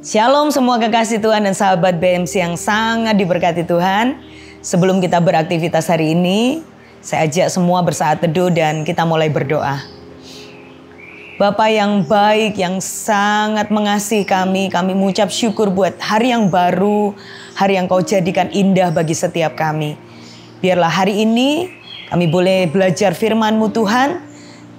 Shalom semua kekasih Tuhan dan sahabat BMC yang sangat diberkati Tuhan. Sebelum kita beraktivitas hari ini, saya ajak semua bersaat teduh dan kita mulai berdoa. Bapa yang baik, yang sangat mengasihi kami mengucap syukur buat hari yang baru, hari yang Kau jadikan indah bagi setiap kami. Biarlah hari ini kami boleh belajar firman-Mu Tuhan,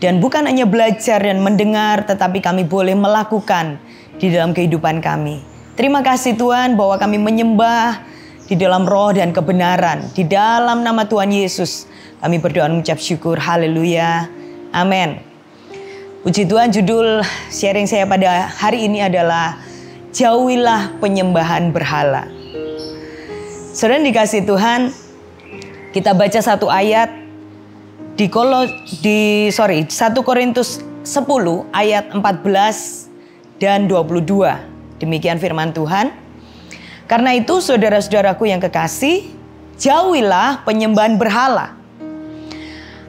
dan bukan hanya belajar dan mendengar, tetapi kami boleh melakukan di dalam kehidupan kami. Terima kasih Tuhan bahwa kami menyembah di dalam roh dan kebenaran. Di dalam nama Tuhan Yesus kami berdoa mengucap syukur. Haleluya. Amin. Puji Tuhan, judul sharing saya pada hari ini adalah jauhilah penyembahan berhala. Saudara dikasih Tuhan, kita baca satu ayat di 1 Korintus 10 ayat 14 dan 22. Demikian firman Tuhan. Karena itu saudara-saudaraku yang kekasih, jauhilah penyembahan berhala.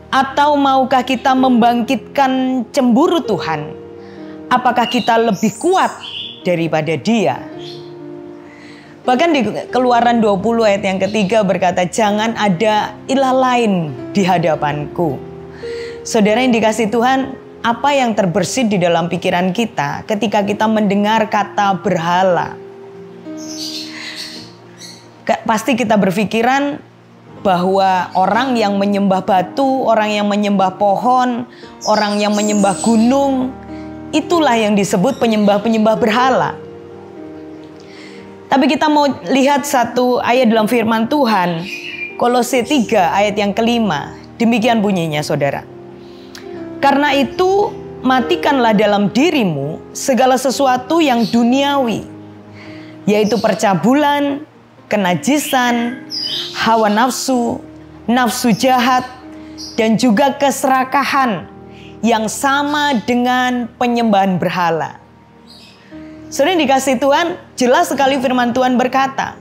Atau maukah kita membangkitkan cemburu Tuhan? Apakah kita lebih kuat daripada Dia? Bahkan di Keluaran 20 ayat yang ketiga berkata, jangan ada ilah lain di hadapanku. Saudara yang dikasih Tuhan, apa yang terbersit di dalam pikiran kita ketika kita mendengar kata berhala? Pasti kita berpikiran bahwa orang yang menyembah batu, orang yang menyembah pohon, orang yang menyembah gunung, itulah yang disebut penyembah-penyembah berhala. Tapi kita mau lihat satu ayat dalam firman Tuhan, Kolose 3 ayat yang kelima. Demikian bunyinya saudara. Karena itu matikanlah dalam dirimu segala sesuatu yang duniawi, yaitu percabulan, kenajisan, hawa nafsu, nafsu jahat, dan juga keserakahan yang sama dengan penyembahan berhala. Saudara dikasih Tuhan, jelas sekali firman Tuhan berkata,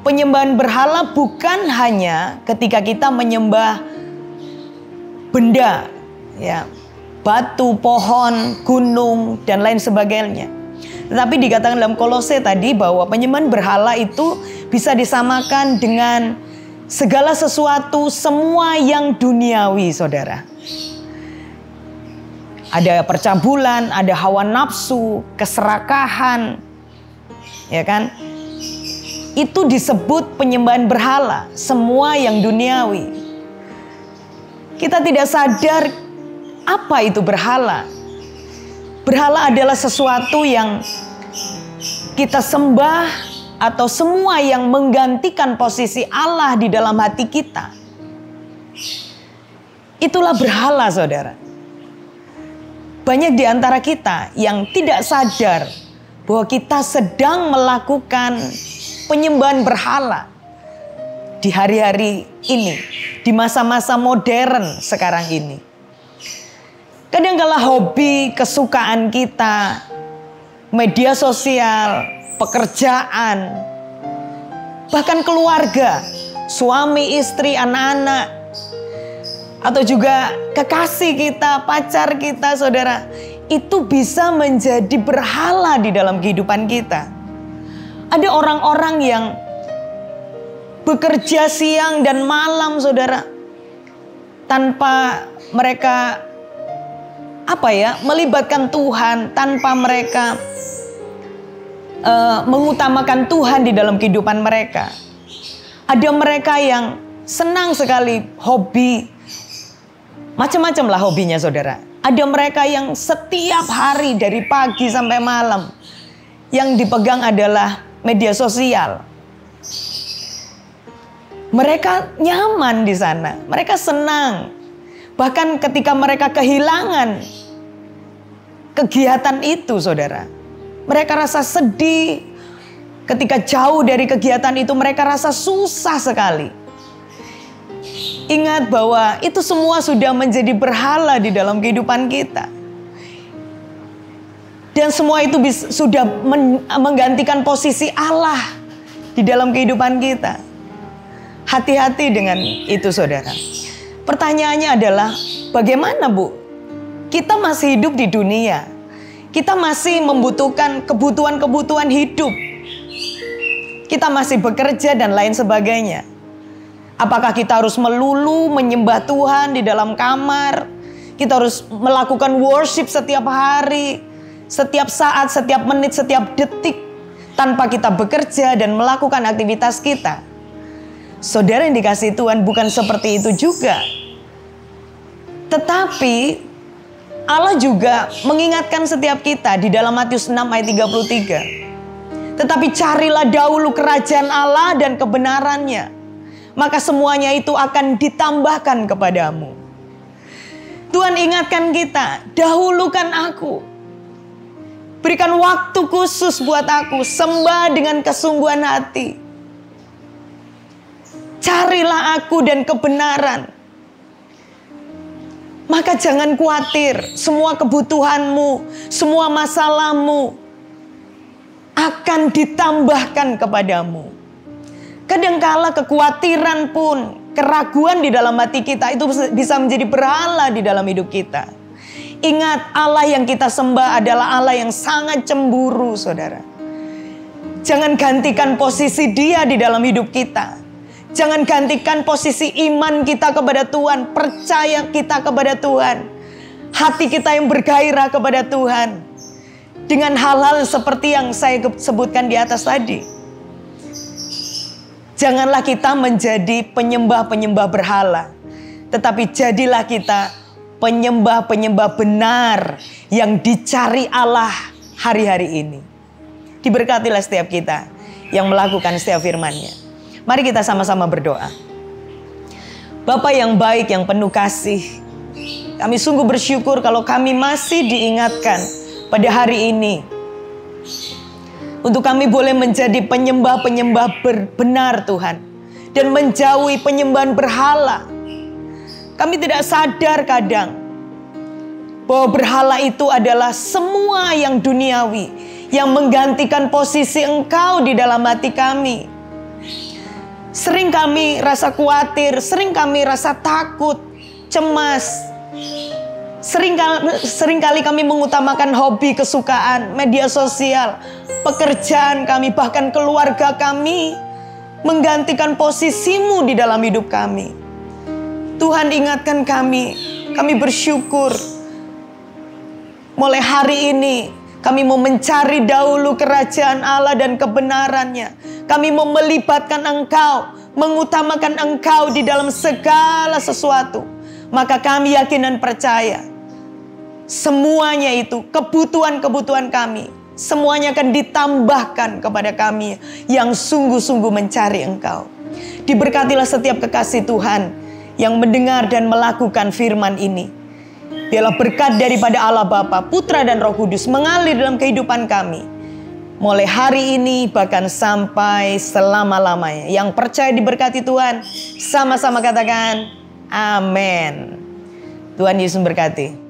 penyembahan berhala bukan hanya ketika kita menyembah benda, ya, batu, pohon, gunung, dan lain sebagainya. Tetapi dikatakan dalam Kolose tadi bahwa penyembahan berhala itu bisa disamakan dengan segala sesuatu, semua yang duniawi, saudara. Ada percabulan, ada hawa nafsu, keserakahan, ya kan? Itu disebut penyembahan berhala, semua yang duniawi. Kita tidak sadar apa itu berhala. Berhala adalah sesuatu yang kita sembah atau semua yang menggantikan posisi Allah di dalam hati kita. Itulah berhala, saudara. Banyak di antara kita yang tidak sadar bahwa kita sedang melakukan penyembahan berhala di hari-hari ini, di masa-masa modern sekarang ini. Kadang-kala hobi, kesukaan kita, media sosial, pekerjaan, bahkan keluarga, suami, istri, anak-anak, atau juga kekasih kita, pacar kita, saudara, itu bisa menjadi berhala di dalam kehidupan kita. Ada orang-orang yang bekerja siang dan malam, saudara, tanpa mereka melibatkan Tuhan, tanpa mereka mengutamakan Tuhan di dalam kehidupan mereka. Ada mereka yang senang sekali hobi, macam-macam lah hobinya, saudara. Ada mereka yang setiap hari dari pagi sampai malam yang dipegang adalah media sosial. Mereka nyaman di sana, mereka senang. Bahkan ketika mereka kehilangan kegiatan itu, saudara, mereka rasa sedih. Ketika jauh dari kegiatan itu, mereka rasa susah sekali. Ingat bahwa itu semua sudah menjadi berhala di dalam kehidupan kita. Dan semua itu sudah menggantikan posisi Allah di dalam kehidupan kita. Hati-hati dengan itu, saudara. Pertanyaannya adalah, bagaimana Bu? Kita masih hidup di dunia. Kita masih membutuhkan kebutuhan-kebutuhan hidup. Kita masih bekerja dan lain sebagainya. Apakah kita harus melulu menyembah Tuhan di dalam kamar? Kita harus melakukan worship setiap hari, setiap saat, setiap menit, setiap detik, tanpa kita bekerja dan melakukan aktivitas kita? Saudara yang dikasihi Tuhan, bukan seperti itu juga. Tetapi Allah juga mengingatkan setiap kita di dalam Matius 6 ayat 33. Tetapi carilah dahulu kerajaan Allah dan kebenarannya, maka semuanya itu akan ditambahkan kepadamu. Tuhan ingatkan kita, dahulukan aku. Berikan waktu khusus buat aku, sembah dengan kesungguhan hati. Carilah aku dan kebenaran. Maka jangan khawatir, semua kebutuhanmu, semua masalahmu akan ditambahkan kepadamu. Kadangkala kekhawatiran pun, keraguan di dalam hati kita itu bisa menjadi berhala di dalam hidup kita. Ingat, Allah yang kita sembah adalah Allah yang sangat cemburu, saudara. Jangan gantikan posisi Dia di dalam hidup kita. Jangan gantikan posisi iman kita kepada Tuhan, percaya kita kepada Tuhan, hati kita yang bergairah kepada Tuhan, dengan hal-hal seperti yang saya sebutkan di atas tadi. Janganlah kita menjadi penyembah-penyembah berhala, tetapi jadilah kita penyembah-penyembah benar yang dicari Allah hari-hari ini. Diberkatilah setiap kita yang melakukan setiap firman-Nya. Mari kita sama-sama berdoa. Bapa yang baik, yang penuh kasih, kami sungguh bersyukur kalau kami masih diingatkan pada hari ini untuk kami boleh menjadi penyembah-penyembah benar Tuhan, dan menjauhi penyembahan berhala. Kami tidak sadar kadang bahwa berhala itu adalah semua yang duniawi, yang menggantikan posisi Engkau di dalam hati kami. Sering kami rasa khawatir, sering kami rasa takut, cemas. Seringkali kami mengutamakan hobi, kesukaan, media sosial, pekerjaan kami, bahkan keluarga kami menggantikan posisimu di dalam hidup kami. Tuhan ingatkan kami bersyukur. Mulai hari ini kami mau mencari dahulu kerajaan Allah dan kebenarannya. Kami mau melibatkan Engkau, mengutamakan Engkau di dalam segala sesuatu. Maka kami yakin dan percaya, semuanya itu, kebutuhan-kebutuhan kami, semuanya akan ditambahkan kepada kami yang sungguh-sungguh mencari Engkau. Diberkatilah setiap kekasih Tuhan yang mendengar dan melakukan firman ini. Biarlah berkat daripada Allah Bapa, Putra dan Roh Kudus mengalir dalam kehidupan kami, mulai hari ini bahkan sampai selama-lamanya. Yang percaya diberkati Tuhan, sama-sama katakan amin. Tuhan Yesus memberkati.